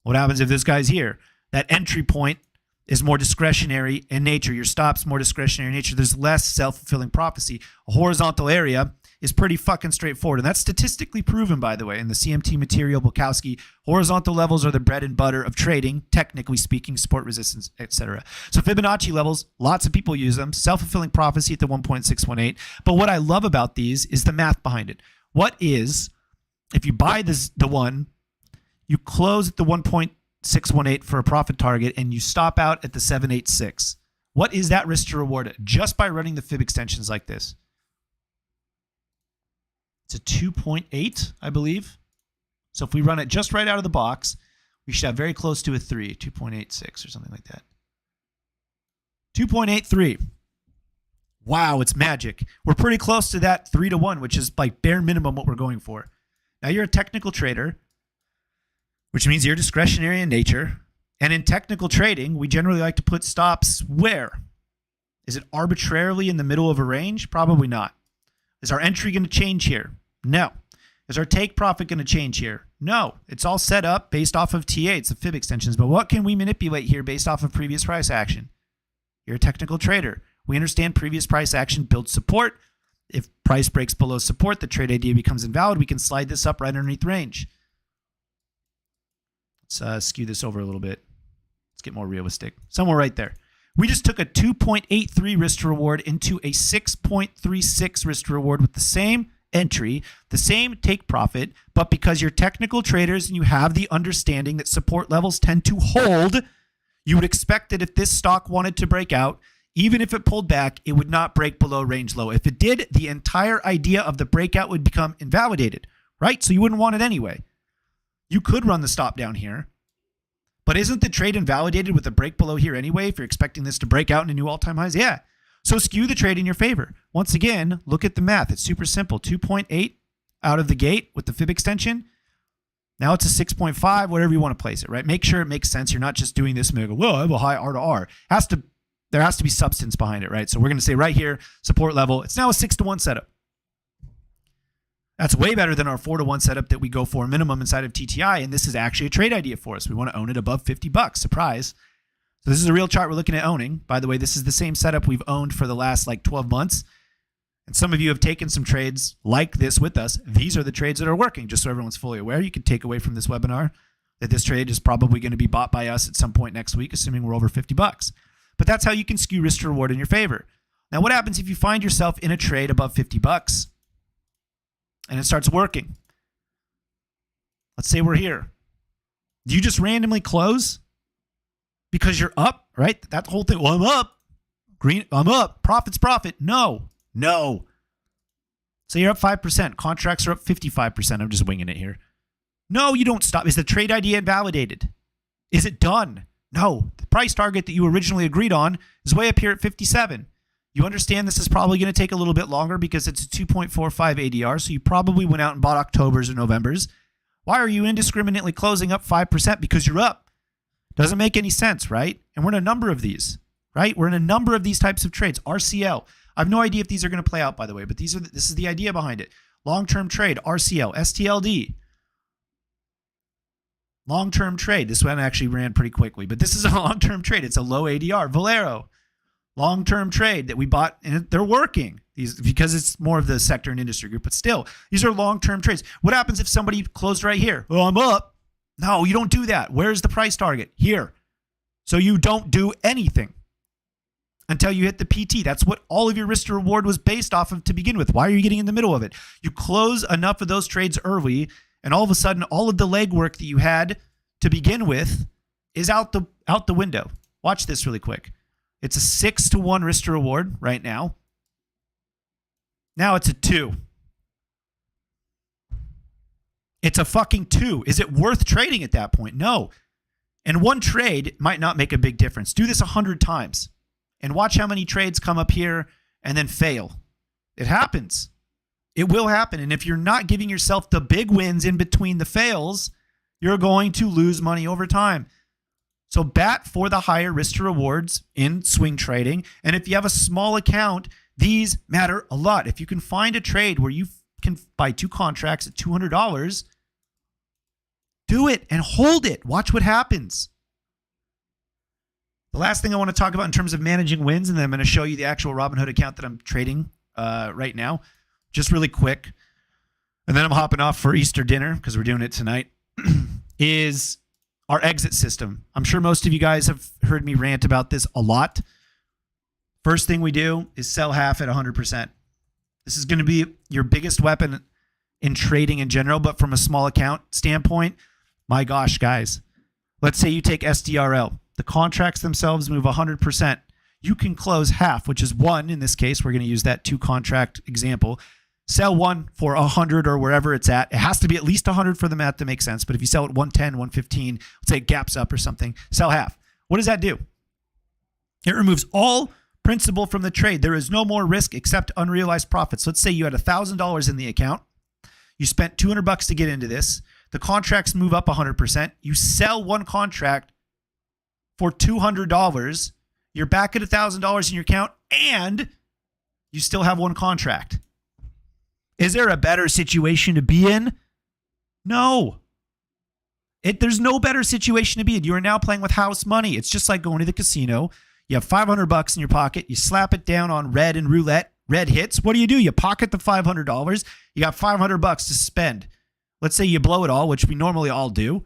What happens if this guy's here? That entry point is more discretionary in nature. Your stop's more discretionary in nature. There's less self-fulfilling prophecy. A horizontal area is pretty fucking straightforward. And that's statistically proven, by the way, in the CMT material, Bukowski. Horizontal levels are the bread and butter of trading, technically speaking, support, resistance, etc. So Fibonacci levels, lots of people use them. Self-fulfilling prophecy at the 1.618. But what I love about these is the math behind it. What is, if you buy the one, you close at the 1.618 for a profit target, and you stop out at the 786. What is that risk to reward just by running the fib extensions like this? It's a 2.8, I believe. So if we run it just right out of the box, we should have very close to a 3, 2.86 or something like that. 2.83. Wow, it's magic. We're pretty close to that 3-to-1, which is like bare minimum what we're going for. Now you're a technical trader, which means you're discretionary in nature. And in technical trading, we generally like to put stops where? Is it arbitrarily in the middle of a range? Probably not. Is our entry going to change here? No. Is our take profit going to change here? No. It's all set up based off of TA. It's the fib extensions. But what can we manipulate here based off of previous price action? You're a technical trader. We understand previous price action builds support. If price breaks below support, the trade idea becomes invalid. We can slide this up right underneath range. Let's skew this over a little bit. Let's get more realistic. Somewhere right there. We just took a 2.83 risk to reward into a 6.36 risk to reward with the same entry, the same take profit, but because you're technical traders and you have the understanding that support levels tend to hold, you would expect that if this stock wanted to break out, even if it pulled back, it would not break below range low. If it did, the entire idea of the breakout would become invalidated, right? So you wouldn't want it anyway. You could run the stop down here, but isn't the trade invalidated with a break below here anyway if you're expecting this to break out into new all-time highs? Yeah. So skew the trade in your favor. Once again, look at the math. It's super simple. 2.8 out of the gate with the fib extension. Now it's a 6.5, whatever you want to place it, right? Make sure it makes sense. You're not just doing this and go, well, I have a high R to R. There has to be substance behind it, right? So we're going to say right here, support level. It's now a 6-to-1 setup. That's way better than our 4-to-1 setup that we go for minimum inside of TTI, and this is actually a trade idea for us. We want to own it above $50. Surprise. So this is a real chart we're looking at owning. By the way, this is the same setup we've owned for the last like 12 months. And some of you have taken some trades like this with us. These are the trades that are working, just so everyone's fully aware. You can take away from this webinar that this trade is probably going to be bought by us at some point next week, assuming we're over $50. But that's how you can skew risk to reward in your favor. Now, what happens if you find yourself in a trade above $50 and it starts working? Let's say we're here. Do you just randomly close because you're up, right? That whole thing, well, I'm up. I'm up. Profit's profit. No. So you're up 5%. Contracts are up 55%. I'm just winging it here. No, you don't stop. Is the trade idea invalidated? Is it done? No. The price target that you originally agreed on is way up here at 57. You understand this is probably going to take a little bit longer because it's a 2.45 ADR, so you probably went out and bought Octobers or Novembers. Why are you indiscriminately closing up 5%? Because you're up. Doesn't make any sense, right? And we're in a number of these, right? We're in a number of these types of trades. RCL. I have no idea if these are going to play out, by the way, but this is the idea behind it. Long-term trade, RCL, STLD. Long-term trade. This one actually ran pretty quickly, but this is a long-term trade. It's a low ADR. Valero. Long-term trade that we bought, and they're working. These because it's more of the sector and industry group, but still, these are long-term trades. What happens if somebody closed right here? Oh, I'm up. No, you don't do that. Where's the price target? Here. So you don't do anything until you hit the PT. That's what all of your risk to reward was based off of to begin with. Why are you getting in the middle of it? You close enough of those trades early, and all of a sudden, all of the legwork that you had to begin with is out the window. Watch this really quick. It's a 6-to-1 risk to reward right now. Now it's a 2. It's a fucking 2. Is it worth trading at that point? No. And one trade might not make a big difference. Do this 100 times and watch how many trades come up here and then fail. It happens. It will happen. And if you're not giving yourself the big wins in between the fails, you're going to lose money over time. So bat for the higher risk to rewards in swing trading. And if you have a small account, these matter a lot. If you can find a trade where you can buy 2 contracts at $200, do it and hold it. Watch what happens. The last thing I want to talk about in terms of managing wins, and then I'm going to show you the actual Robinhood account that I'm trading right now, just really quick. And then I'm hopping off for Easter dinner because we're doing it tonight, is our exit system. I'm sure most of you guys have heard me rant about this a lot. First thing we do is sell half at 100%. This is going to be your biggest weapon in trading in general, but from a small account standpoint, my gosh, guys, let's say you take SDRL. The contracts themselves move 100%. You can close half, which is 1. In this case, we're going to use that 2 contract example. Sell 1 for 100 or wherever it's at. It has to be at least 100 for the math to make sense. But if you sell at 110, 115, let's say it gaps up or something, sell half. What does that do? It removes all principal from the trade. There is no more risk except unrealized profits. Let's say you had $1,000 in the account. You spent $200 to get into this. The contracts move up 100%. You sell 1 contract for $200. You're back at $1,000 in your account, and you still have 1 contract. Is there a better situation to be in? No. There's no better situation to be in. You are now playing with house money. It's just like going to the casino. You have $500 in your pocket. You slap it down on red and roulette. Red hits. What do? You pocket the $500. You got $500 to spend. Let's say you blow it all, which we normally all do.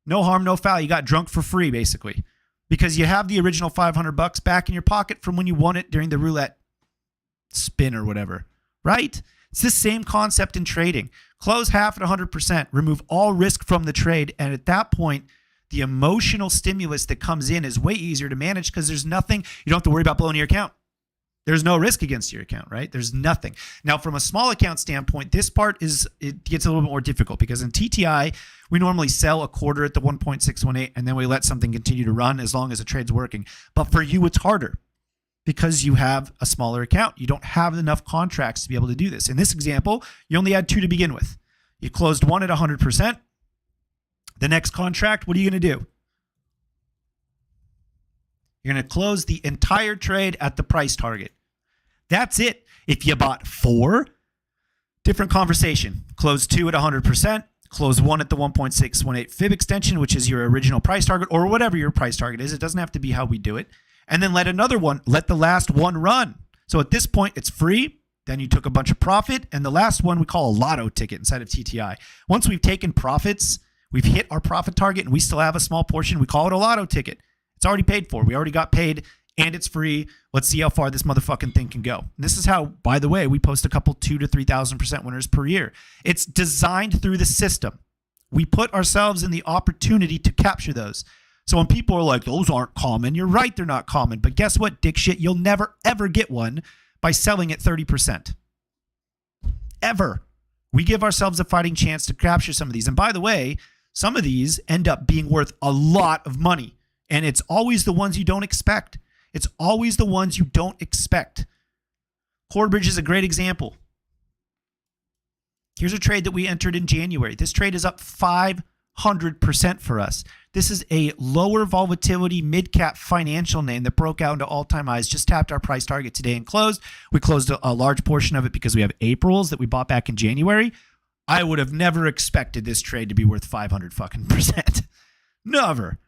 No harm, no foul. You got drunk for free, basically, because you have the original $500 back in your pocket from when you won it during the roulette spin or whatever, right? It's the same concept in trading. Close half at 100%, remove all risk from the trade, and at that point, the emotional stimulus that comes in is way easier to manage because there's nothing, you don't have to worry about blowing your account. There's no risk against your account, right? There's nothing. Now, from a small account standpoint, this part it gets a little bit more difficult because in TTI, we normally sell a quarter at the 1.618 and then we let something continue to run as long as the trade's working. But for you, it's harder because you have a smaller account. You don't have enough contracts to be able to do this. In this example, you only had 2 to begin with. You closed 1 at 100%. The next contract, what are you going to do? You're going to close the entire trade at the price target. That's it. If you bought 4, different conversation. Close 2 at 100%. Close 1 at the 1.618 fib extension, which is your original price target, or whatever your price target is. It doesn't have to be how we do it. And then let the last one run. So at this point, it's free. Then you took a bunch of profit. And the last one we call a lotto ticket inside of TTI. Once we've taken profits, we've hit our profit target, and we still have a small portion. We call it a lotto ticket. It's already paid for. We already got paid, and it's free. Let's see how far this motherfucking thing can go. And this is how, by the way, we post a couple 2,000 to 3,000% winners per year. It's designed through the system. We put ourselves in the opportunity to capture those. So when people are like, those aren't common, you're right, they're not common. But guess what, dick shit? You'll never, ever get one by selling at 30%. Ever. We give ourselves a fighting chance to capture some of these. And by the way, some of these end up being worth a lot of money. And it's always the ones you don't expect. It's always the ones you don't expect. Corebridge is a great example. Here's a trade that we entered in January. This trade is up 500% for us. This is a lower volatility mid-cap financial name that broke out into all-time highs, just tapped our price target today and closed. We closed a large portion of it because we have Aprils that we bought back in January. I would have never expected this trade to be worth 500%. Never.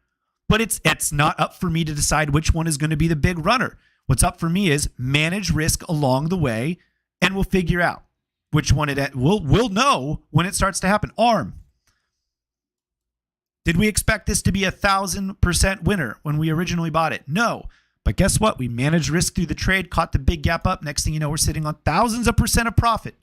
But it's not up for me to decide which one is going to be the big runner. What's up for me is manage risk along the way, and we'll figure out which one we'll know when it starts to happen. ARM. Did we expect this to be 1,000% winner when we originally bought it? No. But guess what? We managed risk through the trade, caught the big gap up. Next thing you know, we're sitting on thousands of percent of profit.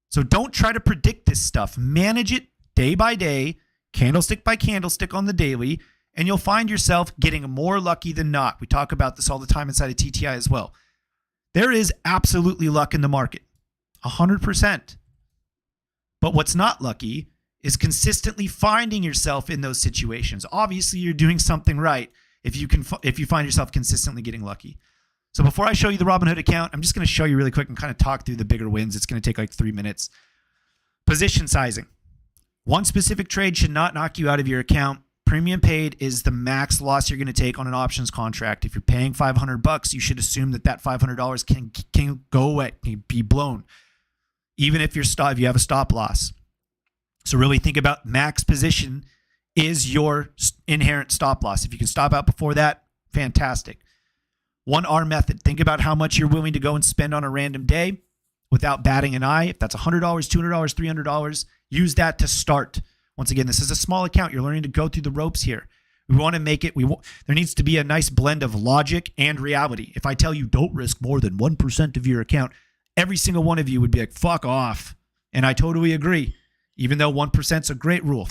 So don't try to predict this stuff. Manage it day by day, candlestick by candlestick on the daily, and you'll find yourself getting more lucky than not. We talk about this all the time inside of TTI as well. There is absolutely luck in the market, 100%. But what's not lucky is consistently finding yourself in those situations. Obviously, you're doing something right if you find yourself consistently getting lucky. So before I show you the Robinhood account, I'm just going to show you really quick and kind of talk through the bigger wins. It's going to take like 3 minutes. Position sizing. One specific trade should not knock you out of your account. Premium paid is the max loss you're going to take on an options contract. If you're paying $500, you should assume that $500 can go away, can be blown, even if if you have a stop loss. So really think about max position is your inherent stop loss. If you can stop out before that, fantastic. 1R method. Think about how much you're willing to go and spend on a random day without batting an eye. If that's $100, $200, $300, use that to start. Once again, this is a small account. You're learning to go through the ropes here. We want to make it, there needs to be a nice blend of logic and reality. If I tell you don't risk more than 1% of your account, every single one of you would be like, fuck off. And I totally agree, even though 1% is a great rule,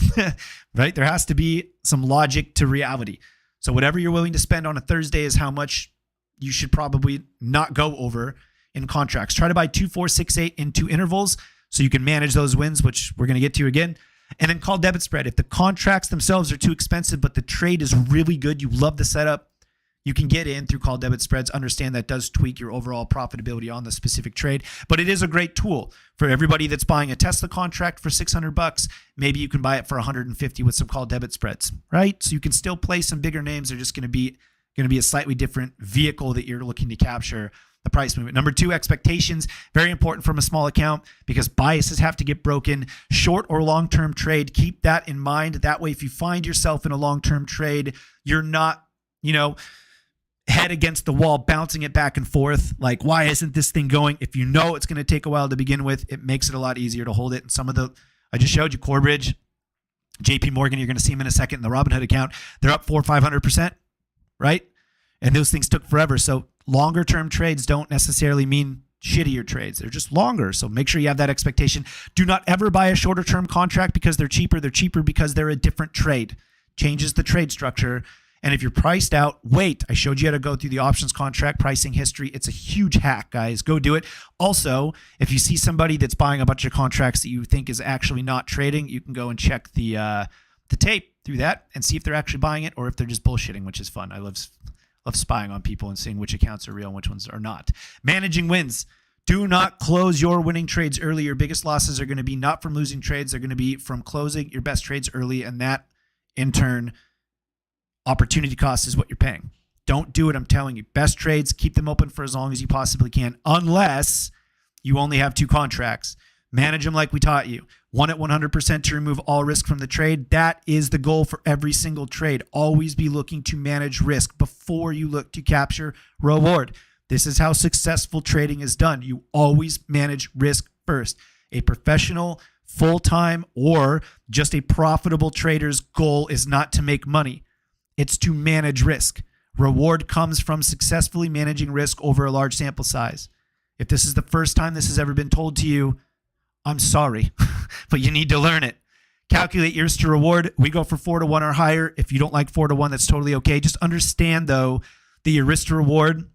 right? There has to be some logic to reality. So whatever you're willing to spend on a Thursday is how much you should probably not go over in contracts. Try to buy 2, 4, 6, 8 in 2 intervals so you can manage those wins, which we're going to get to again. And then call debit spread. If the contracts themselves are too expensive, but the trade is really good, you love the setup, you can get in through call debit spreads. Understand that does tweak your overall profitability on the specific trade, but it is a great tool for everybody that's buying a Tesla contract for $600. Maybe you can buy it for $150 with some call debit spreads, right? So you can still play some bigger names. They're just going to be a slightly different vehicle that you're looking to capture the price movement. Number 2, expectations. Very important from a small account because biases have to get broken. Short or long-term trade, keep that in mind. That way, if you find yourself in a long-term trade, you're not, head against the wall, bouncing it back and forth. Like, why isn't this thing going? If you know it's going to take a while to begin with, it makes it a lot easier to hold it. And I just showed you Corebridge, JP Morgan, you're going to see them in a second in the Robinhood account. They're up 400-500%, right? And those things took forever. So longer term trades don't necessarily mean shittier trades. They're just longer. So make sure you have that expectation. Do not ever buy a shorter term contract because they're cheaper. They're cheaper because they're a different trade. Changes the trade structure. And if you're priced out, wait. I showed you how to go through the options contract pricing history. It's a huge hack, guys. Go do it. Also, if you see somebody that's buying a bunch of contracts that you think is actually not trading, you can go and check the tape through that and see if they're actually buying it or if they're just bullshitting, which is fun. I love spying on people and seeing which accounts are real and which ones are not. Managing wins. Do not close your winning trades early. Your biggest losses are going to be not from losing trades. They're going to be from closing your best trades early. And that, in turn, opportunity cost is what you're paying. Don't do it. I'm telling you. Best trades, keep them open for as long as you possibly can, unless you only have 2 contracts. Manage them like we taught you. 1 at 100% to remove all risk from the trade. That is the goal for every single trade. Always be looking to manage risk before you look to capture reward. This is how successful trading is done. You always manage risk first. A professional, full-time, or just a profitable trader's goal is not to make money. It's to manage risk. Reward comes from successfully managing risk over a large sample size. If this is the first time this has ever been told to you, I'm sorry, but you need to learn it. Calculate your risk to reward. We go for 4 to 1 or higher. If you don't like 4 to 1, that's totally okay. Just understand, though, that your risk to reward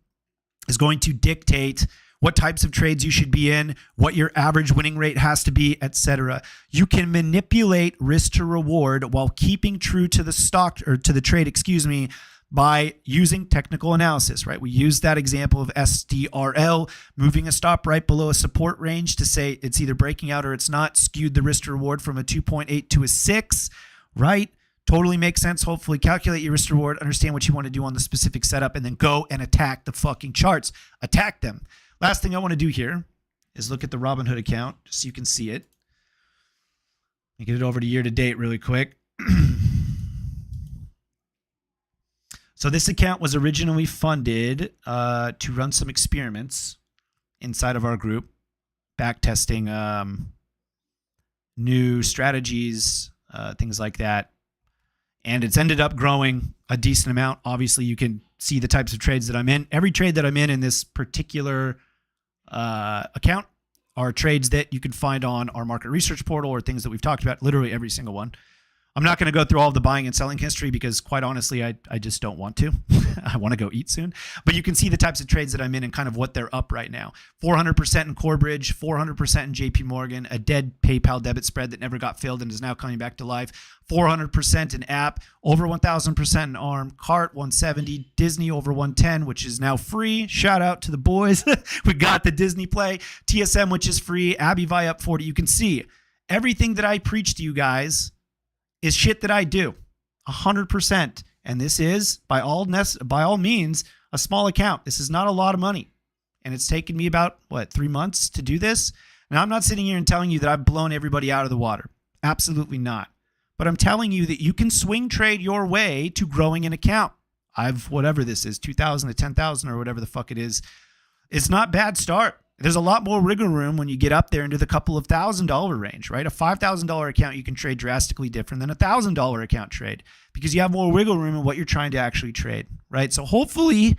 is going to dictate what types of trades you should be in, what your average winning rate has to be, etc. You can manipulate risk to reward while keeping true to the trade, by using technical analysis, right? We used that example of SDRL, moving a stop right below a support range to say it's either breaking out or it's not, skewed the risk to reward from a 2.8 to a 6, right? Totally makes sense. Hopefully calculate your risk to reward, understand what you want to do on the specific setup, and then go and attack the fucking charts. Attack them. Last thing I want to do here is look at the Robinhood account just so you can see it. Let me get it over to year to date really quick. So this account was originally funded to run some experiments inside of our group, back testing new strategies, things like that. And it's ended up growing a decent amount. Obviously, you can see the types of trades that I'm in. Every trade that I'm in this particular account are trades that you can find on our market research portal or things that we've talked about, literally every single one. I'm not going to go through all of the buying and selling history because quite honestly, I just don't want to. I want to go eat soon. But you can see the types of trades that I'm in and kind of what they're up right now. 400% in Corebridge, 400% in JP Morgan, a dead PayPal debit spread that never got filled and is now coming back to life. 400% in App, over 1,000% in ARM, Cart 170, Disney over 110, which is now free. Shout out to the boys. We got the Disney Play. TSM, which is free. AbbVie up 40. You can see everything that I preach to you guys is shit that I do 100%. And this is by all means a small account. This is not a lot of money. And it's taken me about 3 months to do this. Now I'm not sitting here and telling you that I've blown everybody out of the water. Absolutely not. But I'm telling you that you can swing trade your way to growing an account. Whatever this is, 2,000 to 10,000 or whatever the fuck it is. It's not bad start. There's a lot more wiggle room when you get up there into the couple of $1,000 range, right? A $5,000 account you can trade drastically different than a $1,000 account trade because you have more wiggle room in what you're trying to actually trade, right? So hopefully,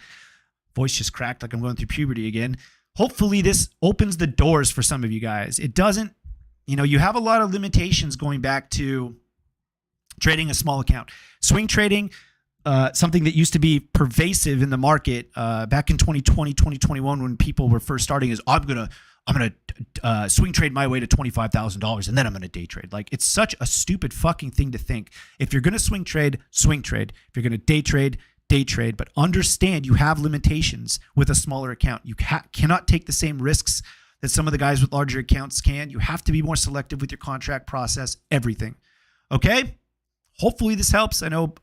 voice just cracked like I'm going through puberty again. Hopefully this opens the doors for some of you guys. It doesn't, you have a lot of limitations going back to trading a small account. Swing trading, something that used to be pervasive in the market back in 2020, 2021 when people were first starting is I'm gonna swing trade my way to $25,000 and then I'm gonna day trade. Like it's such a stupid fucking thing to think. If you're gonna swing trade, swing trade. If you're gonna day trade, day trade. But understand you have limitations with a smaller account. You cannot take the same risks that some of the guys with larger accounts can. You have to be more selective with your contract process, everything. Okay? Hopefully this helps. I know,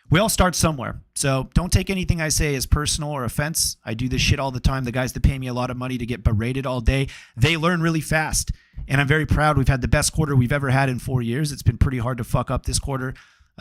we all start somewhere. So don't take anything I say as personal or offense. I do this shit all the time. The guys that pay me a lot of money to get berated all day, they learn really fast. And I'm very proud. We've had the best quarter we've ever had in 4 years. It's been pretty hard to fuck up this quarter.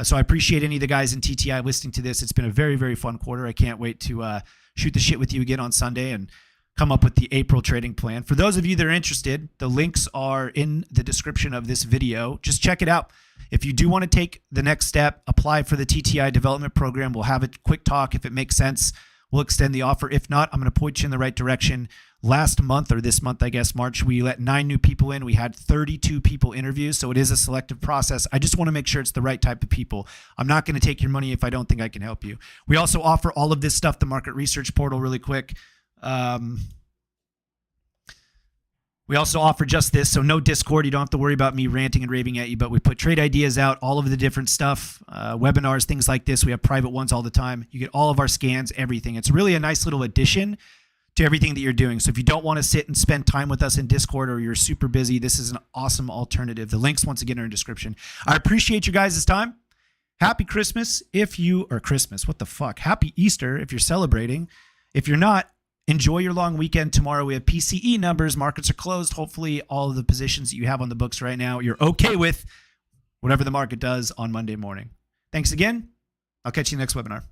So I appreciate any of the guys in TTI listening to this. It's been a very, very fun quarter. I can't wait to shoot the shit with you again on Sunday and come up with the April trading plan. For those of you that are interested, the links are in the description of this video. Just check it out. If you do want to take the next step, apply for the TTI development program. We'll have a quick talk. If it makes sense, we'll extend the offer. If not, I'm going to point you in the right direction. Last month, or this month, I guess, March, we let 9 new people in. We had 32 people interview, so it is a selective process. I just want to make sure it's the right type of people. I'm not going to take your money if I don't think I can help you. We also offer all of this stuff, the market research portal, really quick. We also offer just this, so no Discord. You don't have to worry about me ranting and raving at you, but we put trade ideas out, all of the different stuff, webinars, things like this. We have private ones all the time. You get all of our scans, everything. It's really a nice little addition to everything that you're doing. So if you don't want to sit and spend time with us in Discord or you're super busy, this is an awesome alternative. The links, once again, are in the description. I appreciate you guys' time. Happy Christmas Happy Easter if you're celebrating. If you're not, enjoy your long weekend. Tomorrow we have PCE numbers. Markets are closed. Hopefully all of the positions that you have on the books right now, you're okay with whatever the market does on Monday morning. Thanks again. I'll catch you next webinar.